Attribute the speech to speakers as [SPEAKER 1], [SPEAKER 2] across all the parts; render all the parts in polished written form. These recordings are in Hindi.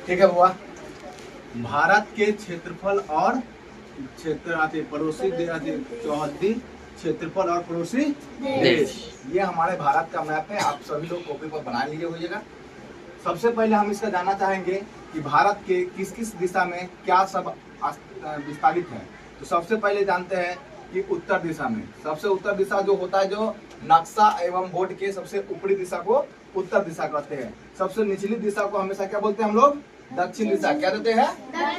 [SPEAKER 1] ठीक है बुआ। भारत के क्षेत्रफल और क्षेत्र आते पड़ोसी चौहद्दी क्षेत्रफल और पड़ोसी देश, ये हमारे भारत का मैप है। आप सभी लोग कॉपी पर बना लीजिए होइएगा। सबसे पहले हम इसका जानना चाहेंगे कि भारत के किस किस दिशा में क्या सब विस्तारित है। तो सबसे पहले जानते हैं कि उत्तर दिशा में, सबसे उत्तर दिशा जो होता है, जो नक्शा एवं बोर्ड के सबसे ऊपरी दिशा को उत्तर दिशा कहते हैं। सबसे निचली दिशा को हमेशा क्या बोलते हैं हम लोग? दक्षिण दिशा। क्या देते हैं?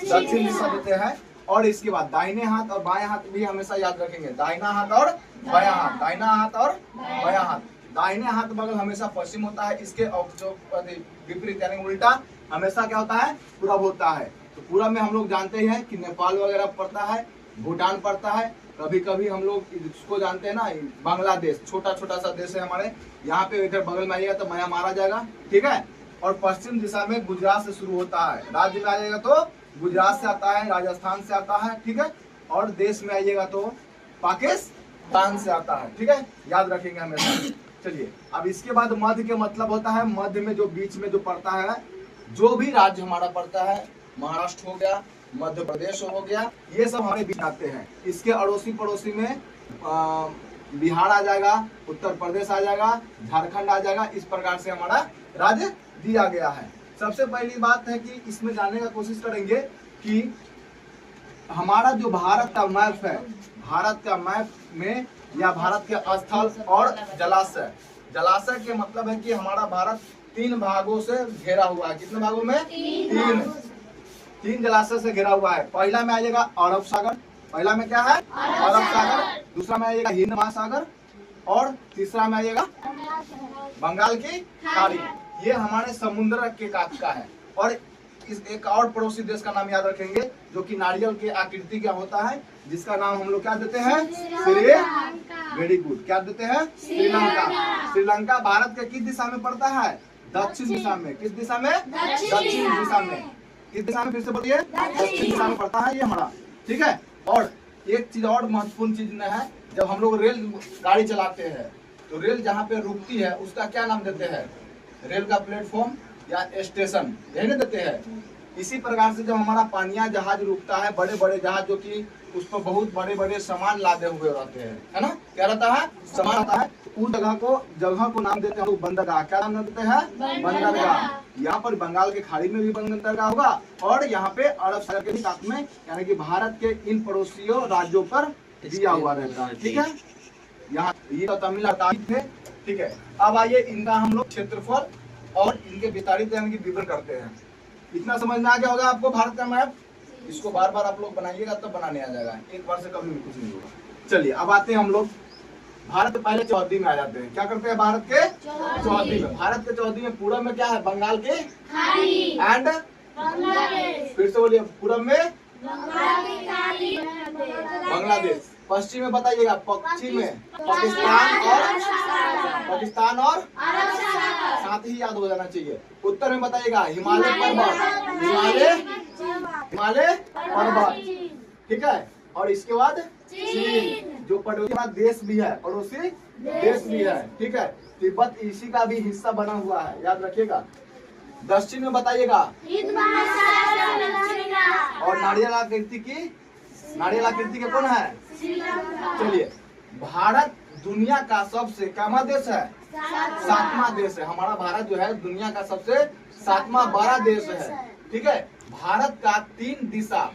[SPEAKER 1] दक्षिण दिशा देते हैं। और इसके बाद दाहिने हाथ और बाएं हाथ भी हमेशा याद रखेंगे, दाहिना हाथ और बायां हाथ, दाहिना हाथ और बायां हाथ। दाहिने हाथ बगल हमेशा पश्चिम होता है, इसके जो विपरीत यानी उल्टा हमेशा क्या होता है? पूरब होता है। तो पूरब में हम लोग जानते हैं कि नेपाल वगैरह पड़ता है, भूटान पड़ता है, कभी कभी हम लोग इसको जानते हैं ना, बांग्लादेश छोटा छोटा सा देश है हमारे यहाँ पे, इधर बगल में आइएगा तो म्यांमार आ जाएगा, ठीक है। और पश्चिम दिशा में गुजरात से शुरू होता है, राज्य में आइएगा तो गुजरात से आता है, राजस्थान से आता है, ठीक है। और देश में आइएगा तो पाकिस्तान से आता है, ठीक है, याद रखेंगे हमेशा। चलिए, अब इसके बाद मध्य के मतलब होता है मध्य में जो बीच में जो पड़ता है, जो भी राज्य हमारा पड़ता है, महाराष्ट्र हो गया, मध्य प्रदेश हो गया, ये सब हमारे बीच आते हैं। इसके अड़ोसी पड़ोसी में बिहार आ जाएगा, उत्तर प्रदेश आ जाएगा, झारखंड आ जाएगा। इस प्रकार से हमारा राज्य दिया गया है। सबसे पहली बात है कि इसमें जानने का कोशिश करेंगे कि हमारा जो भारत का मैप है, भारत का मैप में या भारत के स्थल और जलाशय, जलाशय के मतलब है कि हमारा भारत 3 भागों से घिरा हुआ है। कितने भागों में? 3 जलाशय से घिरा हुआ है। पहला में आएगा अरब सागर, पहला में क्या है? अरब सागर। दूसरा में आएगा हिंद महासागर और तीसरा में आएगा बंगाल की खाड़ी। ये हमारे समुद्र के काट का है। और इस एक और पड़ोसी देश का नाम याद रखेंगे जो कि नारियल के आकृति का होता है, जिसका नाम हम लोग क्या देते हैं? Very good. क्या देते हैं? श्रीलंका। श्रीलंका भारत के किस दिशा में पड़ता है? दक्षिण दिशा में। किस दिशा में? दक्षिण दिशा में। किस दिशा में? फिर से बोलिए। दक्षिण दिशा में पड़ता है ये हमारा, ठीक है। और एक चीज और महत्वपूर्ण चीज है, जब हम लोग रेल गाड़ी चलाते हैं तो रेल जहाँ पे रुकती है उसका क्या नाम देते हैं? रेल का प्लेटफॉर्म या स्टेशन, यही ना देते हैं। इसी प्रकार से जब हमारा पानिया जहाज रुकता है, बड़े बड़े जहाज जो कि उस पर बहुत बड़े बड़े सामान लादे हुए रहते हैं, है ना, क्या रहता है? सामान आता है। उस जगह को नाम देते हैं बंदरगाह। क्या नाम देते हैं? बंदरगाह। यहाँ पर बंगाल के खाड़ी में भी बंदरगाह होगा और यहाँ पे अरब सागर के साथ में, यानी कि भारत के इन पड़ोसियों राज्यों पर दिया हुआ रहता है, ठीक है। यहाँ ये तो तमिलनाडु थे, ठीक है। अब आइए इनका हम लोग क्षेत्रफल और इनके विस्तारित यानी कि विवरण करते हैं। इतना समझ में आ गया होगा आपको भारत का मैप। इसको बार बार आप लोग बनाइएगा तब बनाने आ जाएगा, एक बार से कभी भी कुछ नहीं होगा। चलिए, अब आते हैं हम लोग भारत पहले चौहद्दी में आ जाते हैं। क्या करते हैं? भारत के चौहद्दी में। भारत के चौहद्दी में पूरब में क्या है? बंगाल के खाड़ी एंड बांग्लादेश। फिर से बोलिए, पूरब में बांग्लादेश। पश्चिम में बताइएगा, पश्चिम में पाकिस्तान और साथ ही याद हो जाना चाहिए। उत्तर में बताइएगा हिमालय पर्वत, हिमालय पर्वत, ठीक है। और इसके बाद चीन, जो पड़ोसी देश भी है, पड़ोसी देश भी है, ठीक है। तिब्बत इसी का भी हिस्सा बना हुआ है, याद रखिएगा। दक्षिण में बताइएगा और नारियल आकृति के कौन है? चलिए, भारत दुनिया का सबसे क्या देश है? 7वां देश है। हमारा भारत जो है दुनिया का सबसे 7वां बड़ा देश है, ठीक है। भारत का 3 दिशा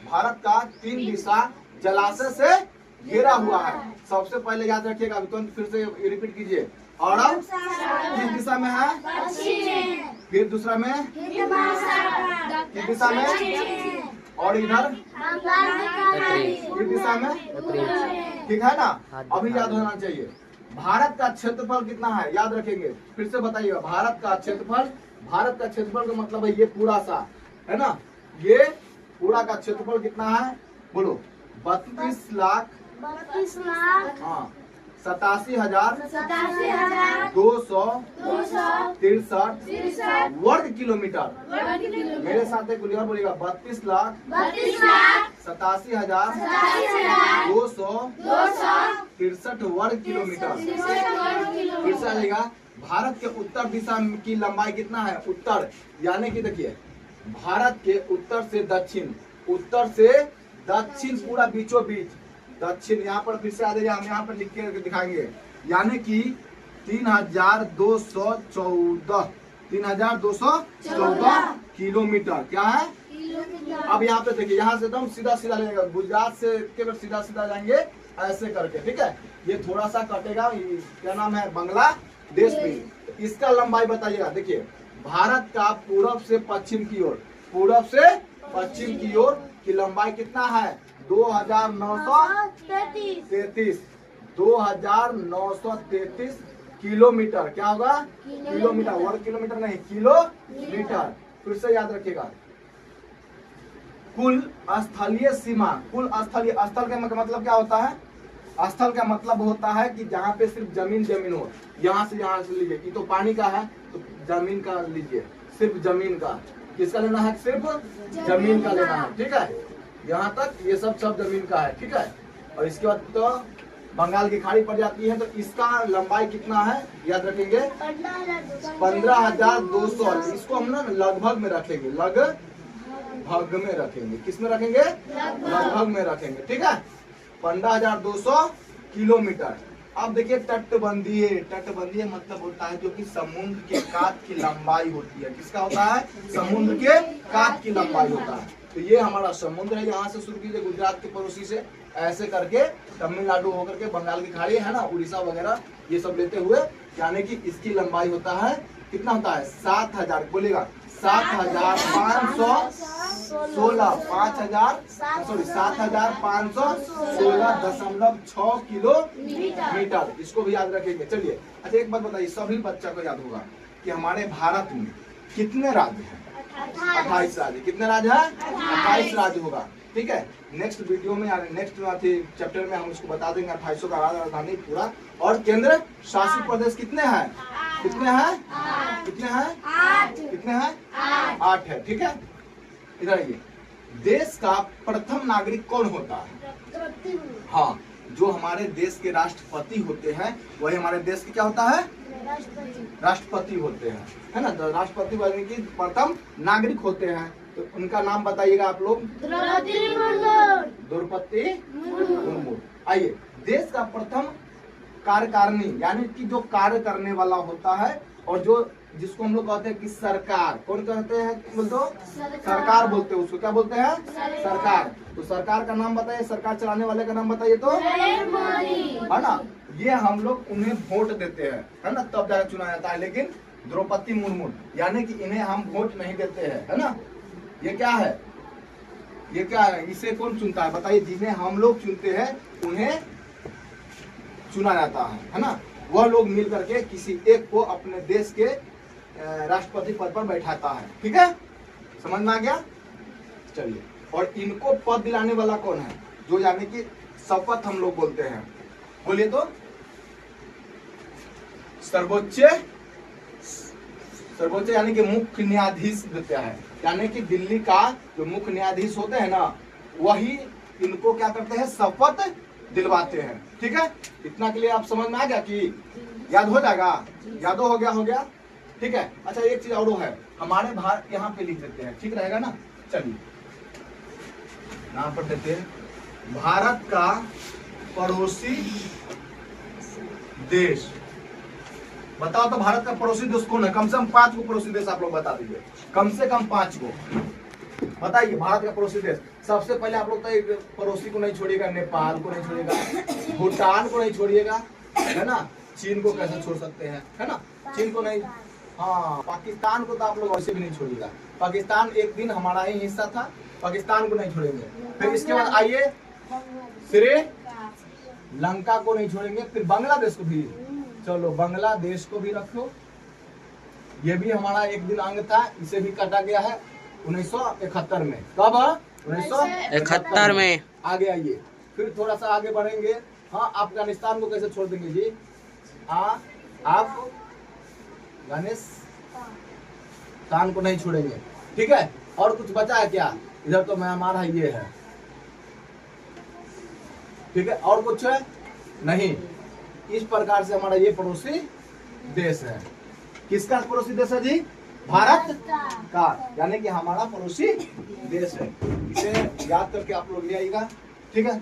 [SPEAKER 1] जलाशय से घेरा हुआ है। सबसे पहले याद रखिएगा, अभी तुरंत फिर से रिपीट कीजिए। अरब किस दिशा में है? फिर दूसरा में किस दिशा में? और इधर किस दिशा में? ठीक है ना। अभी याद होना चाहिए। भारत का क्षेत्रफल कितना है? याद रखेंगे, फिर से बताइएगा। भारत का क्षेत्रफल का मतलब है ये पूरा सा, है ना। ये पूरा का क्षेत्रफल कितना है? बोलो। 32 लाख 87,263 वर्ग किलोमीटर। मेरे साथ एक और बोलिएगा, 32,87,263 वर्ग किलोमीटर। फिर से आइएगा, भारत के उत्तर दिशा की लंबाई कितना है? उत्तर यानी कि देखिए, भारत के उत्तर से दक्षिण पूरा बीचों बीच दक्षिण, यहाँ पर फिर से आ जाइए, हम यहाँ पर लिख के दिखाएंगे, यानी कि 3214 किलोमीटर क्या है। अब यहाँ पे देखिए, यहाँ से एकदम सीधा सीधा लगेगा, गुजरात से केवल सीधा सीधा जाएंगे ऐसे करके, ठीक है। ये थोड़ा सा कटेगा, क्या नाम है, बांग्लादेश में। इसका लंबाई बताइएगा। देखिए भारत का पूरब से पश्चिम की ओर की लंबाई कितना है, 2933 किलोमीटर। क्या होगा, किलोमीटर, वर्ग किलोमीटर नहीं, किलोमीटर। फिर से याद रखिएगा, कुल स्थलीय सीमा, स्थल का मतलब क्या होता है, स्थल का मतलब होता है कि जहाँ पे सिर्फ जमीन हो, यहाँ से लीजिए, कि तो पानी का है तो जमीन का लीजिए, सिर्फ जमीन का। किसका लेना है, सिर्फ जमीन का लेना है, ठीक है। यहाँ तक ये सब जमीन का है, ठीक है। और इसके बाद तो बंगाल की खाड़ी पड़ जाती है, तो इसका लंबाई कितना है याद रखेंगे, 15,200। इसको हम ना लगभग में रखेंगे, लगभग में रखेंगे, किस में रखेंगे, लगभग में रखेंगे, ठीक है। 15,200 किलोमीटर। अब देखिए तटबंधीय मतलब होता है जो कि समुद्र के कात की लंबाई होती है। किसका होता है, समुद्र के कात की लंबाई होता है। तो ये हमारा समुद्र है, यहाँ से शुरू कीजिए गुजरात के पड़ोसी से, ऐसे करके तमिलनाडु होकर के बंगाल की खाड़ी है ना, उड़ीसा वगैरह ये सब लेते हुए, यानी कि इसकी लंबाई होता है, कितना होता है, 7,000, बोलेगा 7,516.6 किलोमीटर। इसको भी याद रखेंगे। चलिए अच्छा एक बात बताइए, सभी बच्चा को याद होगा कि हमारे भारत में कितने राज्य हैं, 28 राज्य। कितने राज्य है, 28 राज्य होगा, ठीक है। नेक्स्ट वीडियो में, नेक्स्ट चैप्टर में हम उसको बता देंगे 28 का राजधानी पूरा। और केंद्र शासित प्रदेश कितने हैं, कितने हैं, 8 है, ठीक है। इधर आइए, देश का प्रथम नागरिक कौन होता है, हाँ, जो हमारे देश के राष्ट्रपति होते हैं वही हमारे देश के क्या होता है, राष्ट्रपति होते हैं, है ना। राष्ट्रपति बनने की प्रथम नागरिक होते हैं, तो उनका नाम बताइएगा आप लोग, द्रौपदी मुर्मू। आइए, देश का प्रथम कार्यकारिणी, यानी कि जो कार्य करने वाला होता है, और जो जिसको हम लोग कहते हैं कि सरकार, कौन कहते हैं, बोलते हो सरकार बोलते हैं, उसको क्या बोलते हैं, सरकार। तो सरकार का नाम बताइए, सरकार चलाने वाले का नाम बताइए, तो है ना। ये हम लोग उन्हें वोट देते हैं, है ना, तब जाकर चुना जाता है। लेकिन द्रौपदी मुर्मू, यानी कि इन्हें हम वोट नहीं देते हैं, है ना। ये क्या है, इसे कौन चुनता है बताइए, जिन्हें हम लोग चुनते हैं उन्हें चुना जाता है ना। वह लोग मिल करके किसी एक को अपने देश के राष्ट्रपति पद पर बैठाता है, ठीक है, समझ में आ गया। चलिए, और इनको पद दिलाने वाला कौन है, जो यानी कि शपथ हम लोग बोलते हैं, बोलिए तो, सर्वोच्च यानी कि मुख्य न्यायाधीश देते हैं, यानी कि दिल्ली का जो मुख्य न्यायाधीश होते हैं ना, वही इनको क्या करते हैं, शपथ दिलवाते हैं, ठीक है। इतना के लिए आप समझ में आ गया कि याद हो जाएगा, याद हो गया, ठीक है। अच्छा एक चीज और है, हमारे भारत यहाँ पे लिख देते हैं, ठीक रहेगा ना। चलिए यहाँ पर देते हैं, भारत का पड़ोसी देश, बताओ तो भारत का पड़ोसी देश कौन है, कम से कम 5 को पड़ोसी देश आप लोग बता दीजिए, कम से कम 5 को बताइए। भारत का पड़ोसी देश, सबसे पहले आप लोग तो एक पड़ोसी को नहीं छोड़िएगा, नेपाल को नहीं छोड़िएगा, भूटान को नहीं छोड़िएगा, है ना। चीन को कैसे छोड़ सकते हैं, है ना, चीन को नहीं, हाँ, पाकिस्तान को तो आप लोग वैसे भी नहीं छोड़िएगा, पाकिस्तान एक दिन हमारा ही हिस्सा था, पाकिस्तान को नहीं छोड़ेंगे। फिर इसके बाद आइए, श्रीलंका को नहीं छोड़ेंगे, फिर बांग्लादेश को भी, चलो बांग्लादेश को भी रखो, ये भी हमारा एक दिन अंग था, इसे भी काटा गया है 1971 में। कब, 1971 में। आगे आइए, फिर थोड़ा सा आगे बढ़ेंगे, हाँ, अफगानिस्तान को कैसे छोड़ देंगे जी, हाँ, आप अफगानिस्तान को नहीं छोड़ेंगे, ठीक है। और कुछ बचा है क्या, इधर तो म्यांमार है, ये है, ठीक है, और कुछ है नहीं। इस प्रकार से हमारा ये पड़ोसी देश है। किसका पड़ोसी देश है जी, भारत का, यानी कि हमारा पड़ोसी देश है। इसे याद करके आप लोग ले आइएगा, ठीक है।